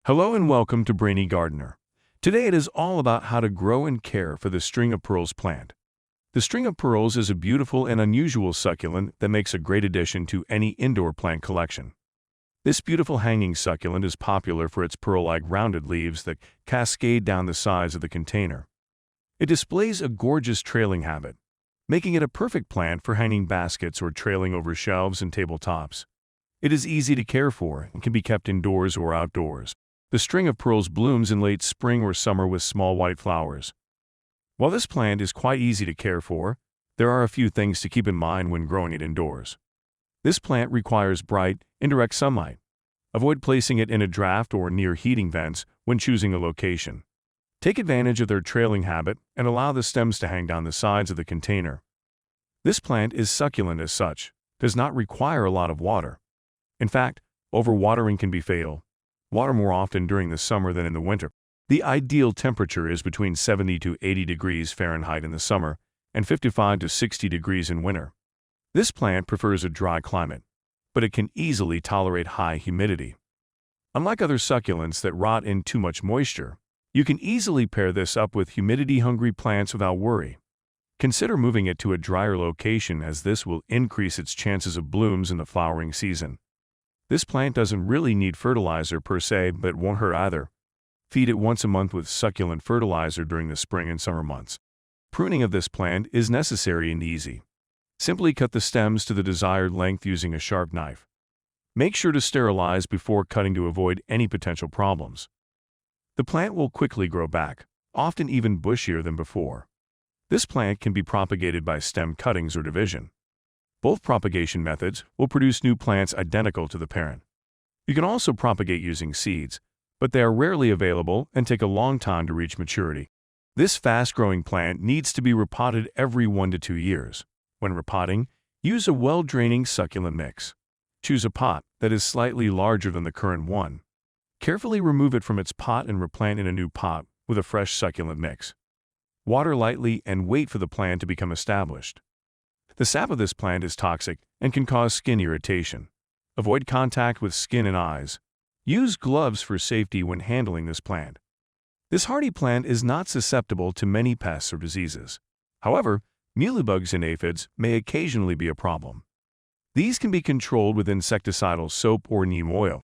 Hello and welcome to Brainy Gardener. Today it is all about how to grow and care for the string of pearls plant. The string of pearls is a beautiful and unusual succulent that makes a great addition to any indoor plant collection. This beautiful hanging succulent is popular for its pearl-like rounded leaves that cascade down the sides of the container. It displays a gorgeous trailing habit, making it a perfect plant for hanging baskets or trailing over shelves and tabletops. It is easy to care for and can be kept indoors or outdoors. The string of pearls blooms in late spring or summer with small white flowers. While this plant is quite easy to care for, there are a few things to keep in mind when growing it indoors. This plant requires bright, indirect sunlight. Avoid placing it in a draft or near heating vents when choosing a location. Take advantage of their trailing habit and allow the stems to hang down the sides of the container. This plant is succulent as such, does not require a lot of water. In fact, overwatering can be fatal. Water more often during the summer than in the winter. The ideal temperature is between 70 to 80 degrees Fahrenheit in the summer and 55 to 60 degrees in winter. This plant prefers a dry climate, but it can easily tolerate high humidity. Unlike other succulents that rot in too much moisture, you can easily pair this up with humidity-hungry plants without worry. Consider moving it to a drier location, as this will increase its chances of blooms in the flowering season. This plant doesn't really need fertilizer per se, but it won't hurt either. Feed it once a month with succulent fertilizer during the spring and summer months. Pruning of this plant is necessary and easy. Simply cut the stems to the desired length using a sharp knife. Make sure to sterilize before cutting to avoid any potential problems. The plant will quickly grow back, often even bushier than before. This plant can be propagated by stem cuttings or division. Both propagation methods will produce new plants identical to the parent. You can also propagate using seeds, but they are rarely available and take a long time to reach maturity. This fast-growing plant needs to be repotted every 1 to 2 years. When repotting, use a well-draining succulent mix. Choose a pot that is slightly larger than the current one. Carefully remove it from its pot and replant in a new pot with a fresh succulent mix. Water lightly and wait for the plant to become established. The sap of this plant is toxic and can cause skin irritation. Avoid contact with skin and eyes. Use gloves for safety when handling this plant. This hardy plant is not susceptible to many pests or diseases. However, mealybugs and aphids may occasionally be a problem. These can be controlled with insecticidal soap or neem oil.